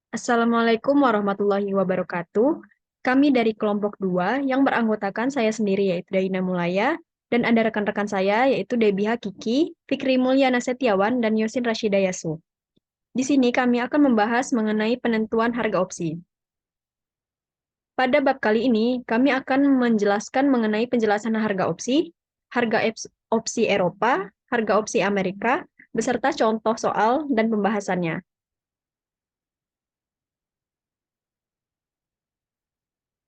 Assalamualaikum warahmatullahi wabarakatuh. Kami dari kelompok 2 yang beranggotakan saya sendiri yaitu Daina Mulaya dan ada rekan-rekan saya yaitu Debi Hakiki, Fikri Mulyana Setiawan, dan Yosin Rashida Yasu. Di sini kami akan membahas mengenai penentuan harga opsi. Pada bab kali ini, kami akan menjelaskan mengenai penjelasan harga opsi Eropa, harga opsi Amerika, beserta contoh soal dan pembahasannya.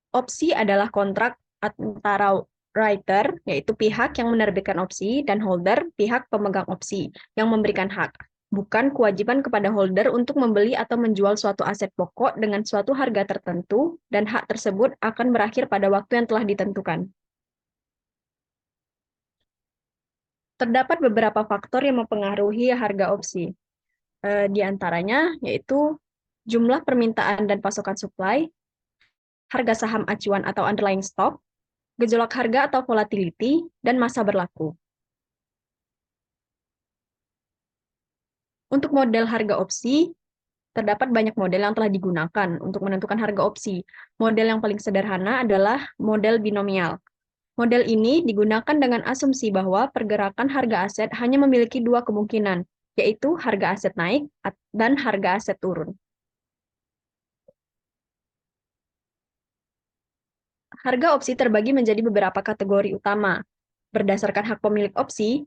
Opsi adalah kontrak antara writer, yaitu pihak yang menerbitkan opsi, dan holder, pihak pemegang opsi, yang memberikan hak. Bukan kewajiban kepada holder untuk membeli atau menjual suatu aset pokok dengan suatu harga tertentu, dan hak tersebut akan berakhir pada waktu yang telah ditentukan. Terdapat beberapa faktor yang mempengaruhi harga opsi. Di antaranya yaitu jumlah permintaan dan pasokan supply, harga saham acuan atau underlying stock, gejolak harga atau volatility, dan masa berlaku. Untuk model harga opsi, terdapat banyak model yang telah digunakan untuk menentukan harga opsi. Model yang paling sederhana adalah model binomial. Model ini digunakan dengan asumsi bahwa pergerakan harga aset hanya memiliki dua kemungkinan, yaitu harga aset naik dan harga aset turun. Harga opsi terbagi menjadi beberapa kategori utama. Berdasarkan hak pemilik opsi,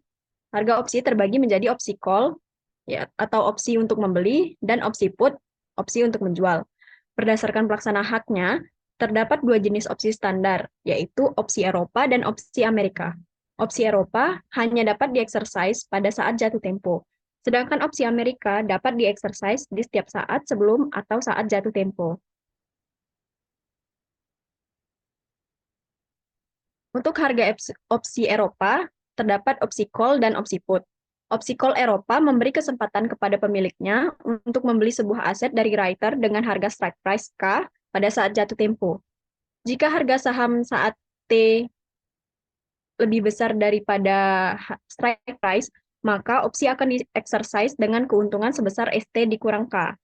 harga opsi terbagi menjadi opsi call, ya, atau opsi untuk membeli, dan opsi put, opsi untuk menjual. Berdasarkan pelaksana haknya, terdapat dua jenis opsi standar, yaitu opsi Eropa dan opsi Amerika. Opsi Eropa hanya dapat dieksersis pada saat jatuh tempo, sedangkan opsi Amerika dapat dieksersis di setiap saat sebelum atau saat jatuh tempo. Untuk harga opsi Eropa, terdapat opsi call dan opsi put. Opsi call Eropa memberi kesempatan kepada pemiliknya untuk membeli sebuah aset dari writer dengan harga strike price K pada saat jatuh tempo. Jika harga saham saat T lebih besar daripada strike price, maka opsi akan di-exercise dengan keuntungan sebesar ST dikurang K.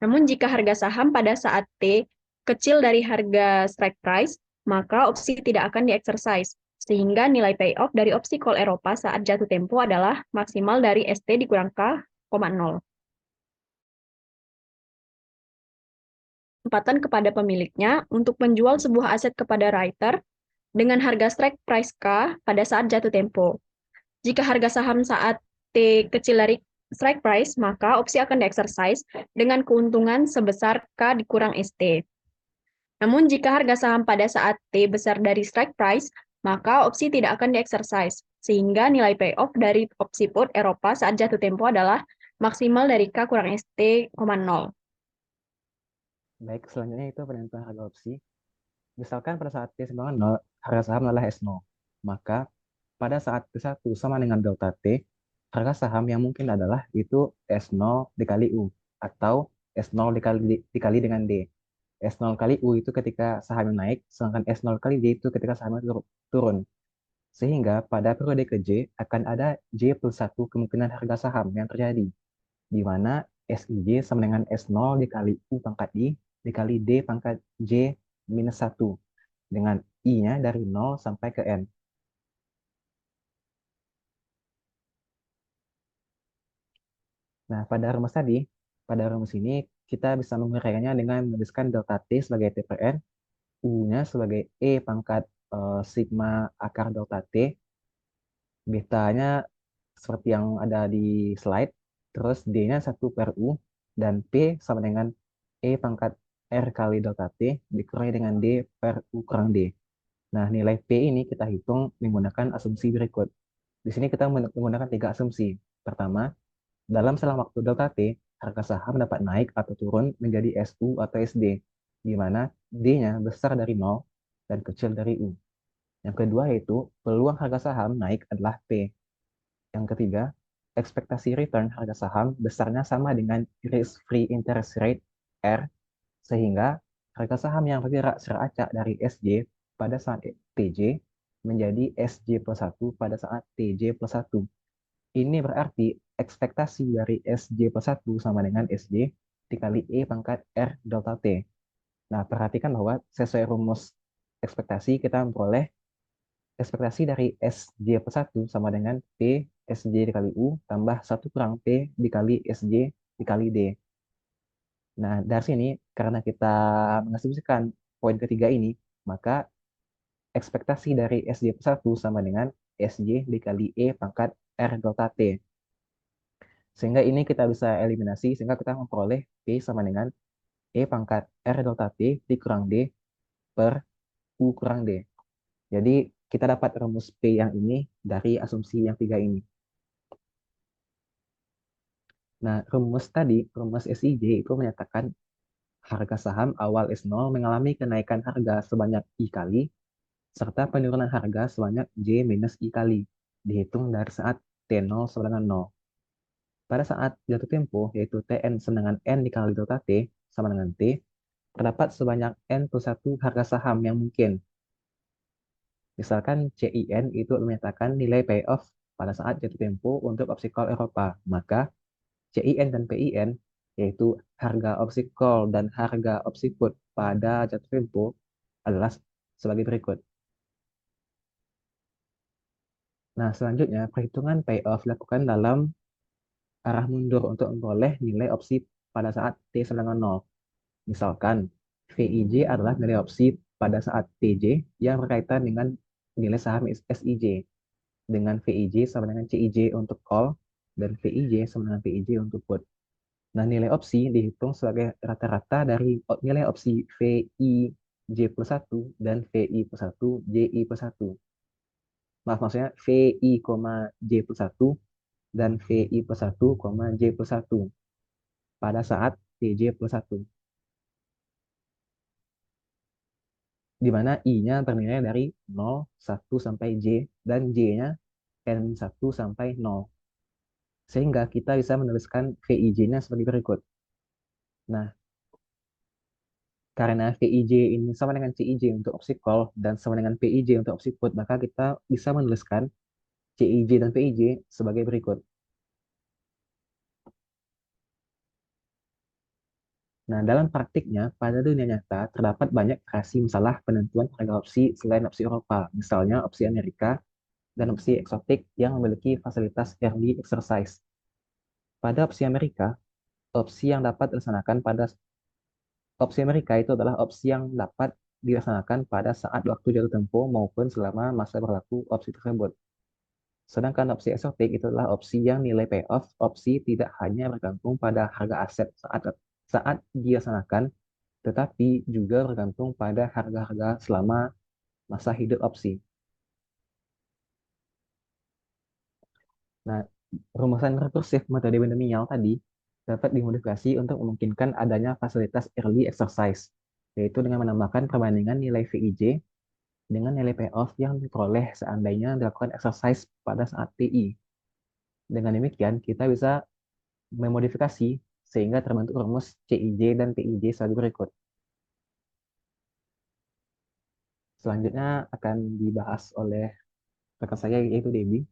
Namun jika harga saham pada saat T kecil dari harga strike price, maka opsi tidak akan di-exercise, sehingga nilai payoff dari opsi call Eropa saat jatuh tempo adalah maksimal dari ST dikurang K, 0. Kesempatan kepada pemiliknya untuk menjual sebuah aset kepada writer dengan harga strike price K pada saat jatuh tempo. Jika harga saham saat T kecil dari strike price, maka opsi akan di-exercise dengan keuntungan sebesar K dikurang ST. Namun jika harga saham pada saat T besar dari strike price, maka opsi tidak akan di-exercise, sehingga nilai payoff dari opsi put Eropa saat jatuh tempo adalah maksimal dari K kurang ST, 0. Baik, selanjutnya itu penentuan harga opsi. Misalkan pada saat T sama dengan 0, harga saham adalah S0. Maka pada saat T1 sama dengan delta T, harga saham yang mungkin adalah itu S0 dikali U atau S0 dikali dengan D. S0 kali U itu ketika sahamnya naik, sedangkan S0 kali D itu ketika sahamnya turun. Sehingga pada periode ke J akan ada J plus 1 kemungkinan harga saham yang terjadi, di mana SIJ sama dengan S0 dikali U pangkat I dikali D pangkat J minus 1, dengan I-nya dari 0 sampai ke N. Nah, pada rumus ini kita bisa menguraikannya dengan menuliskan delta T sebagai T per N, U-nya sebagai E pangkat sigma akar delta T, beta-nya seperti yang ada di slide, terus D-nya 1 per U, dan P sama dengan E pangkat R kali delta T dikurangi dengan D per U kurang D. Nah, nilai P ini kita hitung menggunakan asumsi berikut. Di sini kita menggunakan tiga asumsi. Pertama, dalam selang waktu delta T, harga saham dapat naik atau turun menjadi SU atau SD, di mana D-nya besar dari 0 dan kecil dari U. Yang kedua yaitu peluang harga saham naik adalah P. Yang ketiga, ekspektasi return harga saham besarnya sama dengan risk-free interest rate R, sehingga harga saham yang bergerak secara acak dari SJ pada saat TJ menjadi SJ plus 1 pada saat TJ plus 1. Ini berarti ekspektasi dari SJ plus 1 sama dengan SJ dikali E pangkat R delta T. Nah, perhatikan bahwa sesuai rumus ekspektasi kita memperoleh ekspektasi dari SJ plus 1 sama dengan P SJ dikali U tambah 1 kurang P dikali SJ dikali D. Nah, dari sini karena kita mengasumsikan poin ketiga ini, maka ekspektasi dari SJ plus 1 sama dengan SJ dikali E pangkat R delta T. Sehingga ini kita bisa eliminasi, sehingga kita memperoleh P sama dengan E pangkat R delta T dikurang D per U kurang D. Jadi kita dapat rumus P yang ini dari asumsi yang tiga ini. Nah, rumus SIJ itu menyatakan harga saham awal S0 mengalami kenaikan harga sebanyak I kali, serta penurunan harga sebanyak J minus I kali, dihitung dari saat T0 sama dengan 0. Pada saat jatuh tempo, yaitu Tn sama dengan N dikali delta T sama dengan T, terdapat sebanyak N plus 1 harga saham yang mungkin. Misalkan CIN itu menyatakan nilai payoff pada saat jatuh tempo untuk opsi call Eropa. Maka CIN dan PIN, yaitu harga opsi call dan harga opsi put pada jatuh tempo, adalah sebagai berikut. Nah, selanjutnya perhitungan payoff dilakukan dalam arah mundur untuk memperoleh nilai opsi pada saat T sama dengan 0. Misalkan, VIJ adalah nilai opsi pada saat TJ yang berkaitan dengan nilai saham SIJ. Dengan VIJ sama dengan CIJ untuk call dan VIJ sama dengan VIJ untuk put. Nah, nilai opsi dihitung sebagai rata-rata dari nilai opsi VIJ plus 1 dan VI plus 1, JI plus 1. Maaf, maksudnya VI, J plus 1 dan VI plus 1, J plus 1 pada saat TJ plus 1. Di mana I-nya bernilai dari 0, 1 sampai J dan J-nya N1 sampai 0. Sehingga kita bisa menuliskan VIJ-nya sebagai berikut. Nah, karena VIJ ini sama dengan CIJ untuk opsi call dan sama dengan PIJ untuk opsi put, maka kita bisa menuliskan CIJ dan PIJ sebagai berikut. Nah, dalam praktiknya, pada dunia nyata, terdapat banyak variasi masalah penentuan harga opsi selain opsi Eropa, misalnya opsi Amerika dan opsi eksotik yang memiliki fasilitas early exercise. Pada opsi Amerika, opsi yang dapat dilaksanakan pada opsi Amerika itu adalah opsi yang dapat dilaksanakan pada saat waktu jatuh tempo maupun selama masa berlaku opsi tersebut. Sedangkan opsi eksotik itu adalah opsi yang nilai payoff opsi tidak hanya bergantung pada harga aset saat dilaksanakan, tetapi juga bergantung pada harga-harga selama masa hidup opsi. Nah, rumusan rekursif metode binomial tadi dapat dimodifikasi untuk memungkinkan adanya fasilitas early exercise, yaitu dengan menambahkan perbandingan nilai VIJ dengan nilai payoff yang diperoleh seandainya dilakukan exercise pada saat TI. Dengan demikian, kita bisa memodifikasi sehingga terbentuk rumus CIJ dan PIJ sebagai berikut. Selanjutnya akan dibahas oleh rekan saya yaitu Debbie.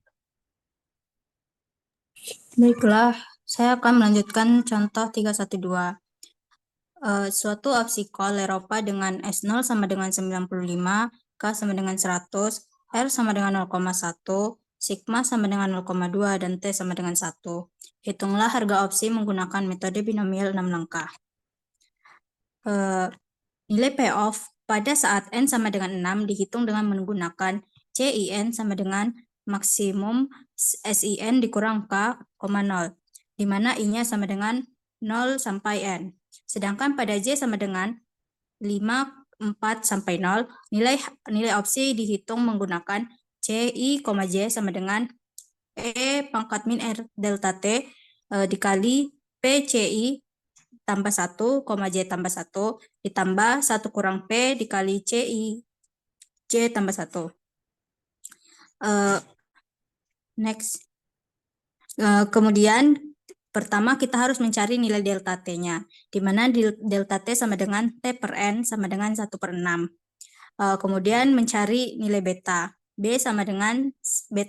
Baiklah, saya akan melanjutkan contoh 312. Suatu opsi call Eropa dengan S0 sama dengan 95, K sama dengan 100, R sama dengan 0,1, sigma sama dengan 0,2, dan T sama dengan 1. Hitunglah harga opsi menggunakan metode binomial 6 langkah. Nilai payoff pada saat N sama dengan 6 dihitung dengan menggunakan CIN sama dengan maksimum SIN dikurang K, 0, di mana I-nya sama dengan 0 sampai N. Sedangkan pada J sama dengan 5, 4 sampai 0, nilai opsi dihitung menggunakan CI, J sama dengan E pangkat min R delta T dikali PCI tambah 1, J tambah 1, ditambah 1 kurang P dikali CI, J tambah 1. Next. Kemudian, pertama kita harus mencari nilai delta T-nya, di mana delta T sama dengan T per N sama dengan 1 per 6. Kemudian mencari nilai beta. Beta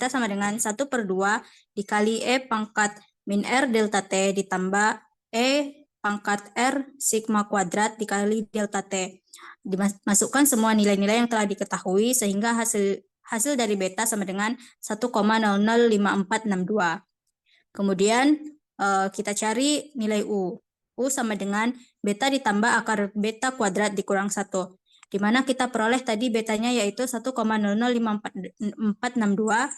sama dengan 1 per 2 dikali E pangkat min R delta T ditambah E pangkat R sigma kuadrat dikali delta T. Dimasukkan semua nilai-nilai yang telah diketahui sehingga hasil dari beta sama dengan 1,005462. Kemudian kita cari nilai U. U sama dengan beta ditambah akar beta kuadrat dikurang 1. Di mana kita peroleh tadi betanya yaitu 1,005462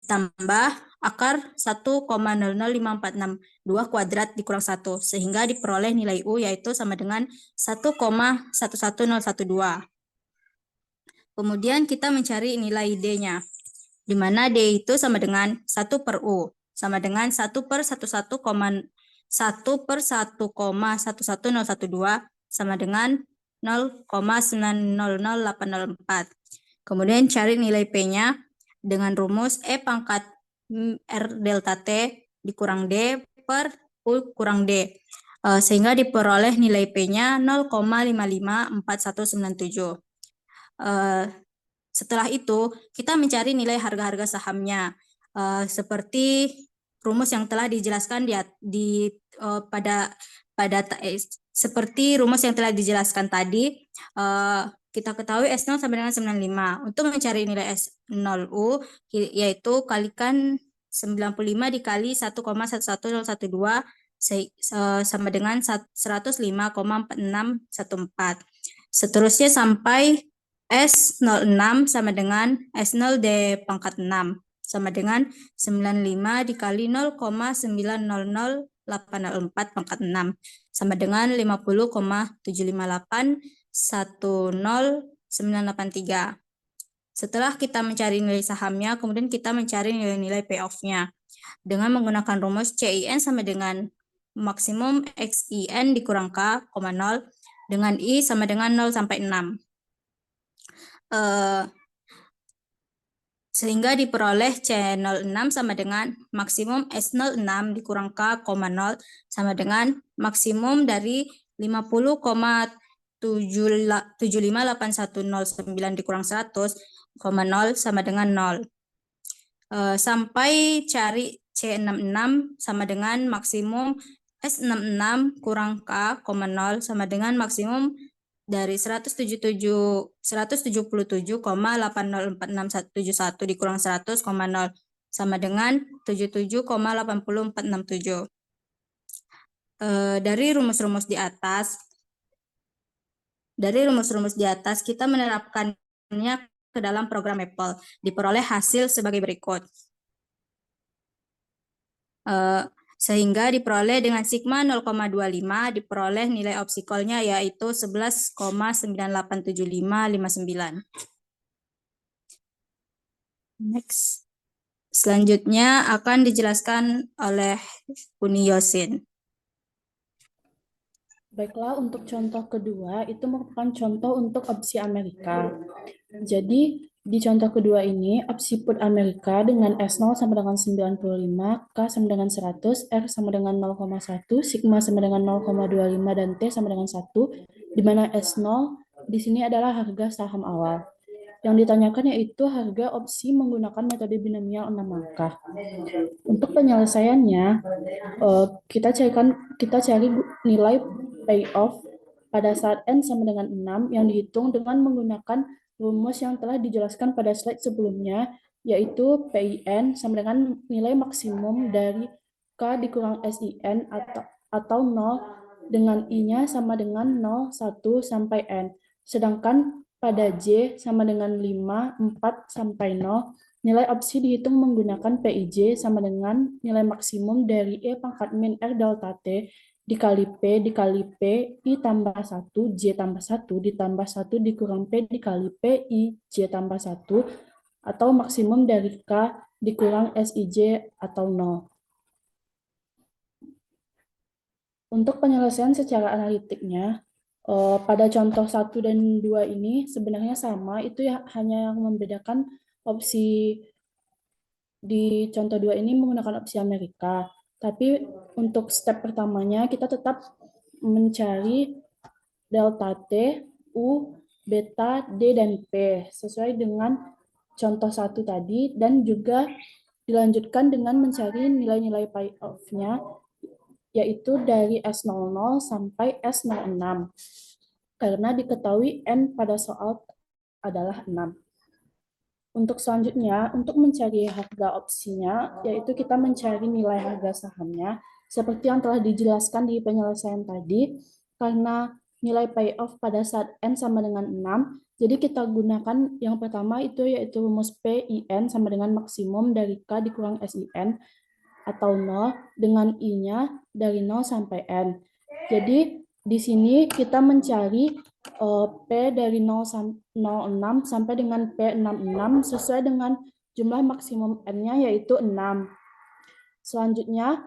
ditambah akar 1,005462 kuadrat dikurang 1. Sehingga diperoleh nilai U yaitu sama dengan 1,11012. Kemudian kita mencari nilai D-nya. Di mana D itu sama dengan 1 per U. Sama dengan 1 per 1,11112 sama dengan 0,900804. Kemudian cari nilai P-nya dengan rumus E pangkat R delta T dikurang D per U kurang D. Sehingga diperoleh nilai P-nya 0,554197. Setelah itu, kita mencari nilai harga-harga sahamnya. Seperti rumus yang telah dijelaskan seperti rumus yang telah dijelaskan tadi, kita ketahui S0 sama dengan 95. Untuk mencari nilai S0U, yaitu kalikan 95 dikali 1,11012 sama dengan 105,4614. Seterusnya sampai S06 sama dengan S0D pangkat 6 sama dengan 95 dikali 0,900804 pangkat 6 sama dengan 50,75810,983. Setelah kita mencari nilai sahamnya, kemudian kita mencari nilai-nilai payoff-nya dengan menggunakan rumus CIN sama dengan maksimum XIN dikurang K, 0 dengan I sama dengan 0 sampai 6. Sehingga diperoleh C06 sama dengan maksimum S06 dikurang K, 0 sama dengan maksimum dari 50,75810,9 dikurang 100, 0 sama dengan 0. Sampai cari C66 sama dengan maksimum S66 kurang K, 0 sama dengan maksimum dari 177,8046171 dikurang 100, 0 sama dengan 77,80467. Dari rumus-rumus di atas kita menerapkannya ke dalam program Apple. Diperoleh hasil sebagai berikut. Sehingga diperoleh dengan sigma 0,25 diperoleh nilai opsi call-nya yaitu 11,987559. Next. Selanjutnya akan dijelaskan oleh Uni Yosin. Baiklah, untuk contoh kedua itu merupakan contoh untuk opsi Amerika. Jadi di contoh kedua ini, opsi put Amerika dengan S0 sama dengan 95, K sama dengan 100, R sama dengan 0,1, sigma sama dengan 0,25, dan T sama dengan 1, di mana S0 di sini adalah harga saham awal. Yang ditanyakan yaitu harga opsi menggunakan metode binomial 6 angka. Untuk penyelesaiannya, kita cari nilai payoff pada saat N sama dengan 6 yang dihitung dengan menggunakan rumus yang telah dijelaskan pada slide sebelumnya, yaitu PIN sama dengan nilai maksimum dari K dikurang SIN atau 0 dengan I-nya sama dengan 0, 1, sampai N. Sedangkan pada J sama dengan 5, 4, sampai 0, nilai opsi dihitung menggunakan PIJ sama dengan nilai maksimum dari E pangkat min R delta T dikali P I tambah 1, J tambah 1, ditambah 1 dikurang P dikali P, I, J tambah 1, atau maksimum dari K dikurang SIJ atau 0. Untuk penyelesaian secara analitiknya, pada contoh 1 dan 2 ini sebenarnya sama, itu ya hanya yang membedakan opsi di contoh 2 ini menggunakan opsi Amerika. Tapi untuk step pertamanya kita tetap mencari delta T, U, beta, D, dan P sesuai dengan contoh 1 tadi, dan juga dilanjutkan dengan mencari nilai-nilai payoff-nya yaitu dari S00 sampai S06. Karena diketahui N pada soal adalah 6. Untuk selanjutnya, untuk mencari harga opsinya, yaitu kita mencari nilai harga sahamnya, seperti yang telah dijelaskan di penyelesaian tadi, karena nilai payoff pada saat N sama dengan 6, jadi kita gunakan yang pertama itu yaitu rumus PIN sama dengan maksimum dari K dikurang SIN, atau 0, dengan I-nya dari 0 sampai N. Jadi di sini kita mencari P dari 0,06 sampai dengan P66 sesuai dengan jumlah maksimum N-nya yaitu 6. Selanjutnya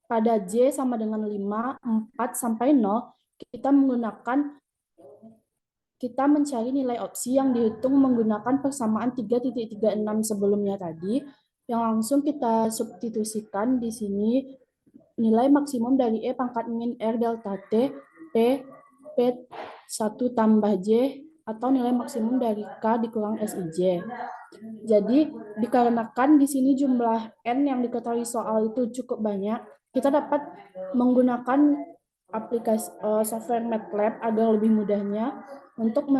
pada J sama dengan 5, 4 sampai 0 kita mencari nilai opsi yang dihitung menggunakan persamaan 3.36 sebelumnya tadi, yang langsung kita substitusikan di sini nilai maksimum dari E pangkat min R delta T P1 tambah J atau nilai maksimum dari K dikurang SIJ. Jadi dikarenakan di sini jumlah N yang diketahui soal itu cukup banyak, kita dapat menggunakan aplikasi software MATLAB agar lebih mudahnya untuk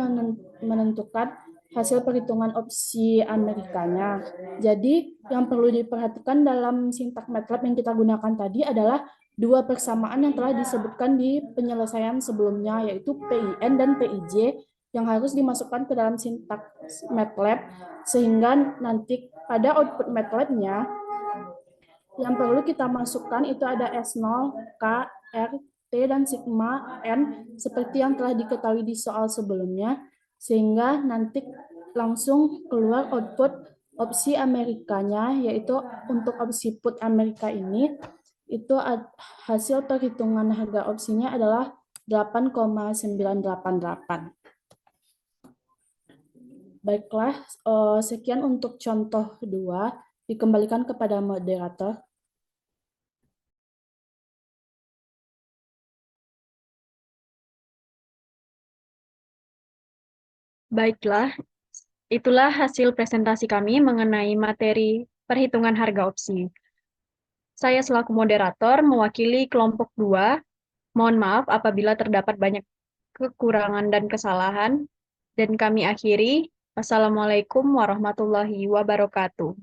menentukan hasil perhitungan opsi Amerikanya. Jadi yang perlu diperhatikan dalam sintak MATLAB yang kita gunakan tadi adalah dua persamaan yang telah disebutkan di penyelesaian sebelumnya, yaitu PIN dan PIJ yang harus dimasukkan ke dalam sintak MATLAB, sehingga nanti pada output MATLAB-nya yang perlu kita masukkan itu ada S0, K, R, T, dan sigma N seperti yang telah diketahui di soal sebelumnya, sehingga nanti langsung keluar output opsi Amerikanya, yaitu untuk opsi put Amerika ini, itu hasil perhitungan harga opsinya adalah 8,988. Baiklah, sekian untuk contoh 2. Dikembalikan kepada moderator. Baiklah, itulah hasil presentasi kami mengenai materi perhitungan harga opsi. Saya selaku moderator mewakili kelompok 2. Mohon maaf apabila terdapat banyak kekurangan dan kesalahan. Dan kami akhiri. Wassalamualaikum warahmatullahi wabarakatuh.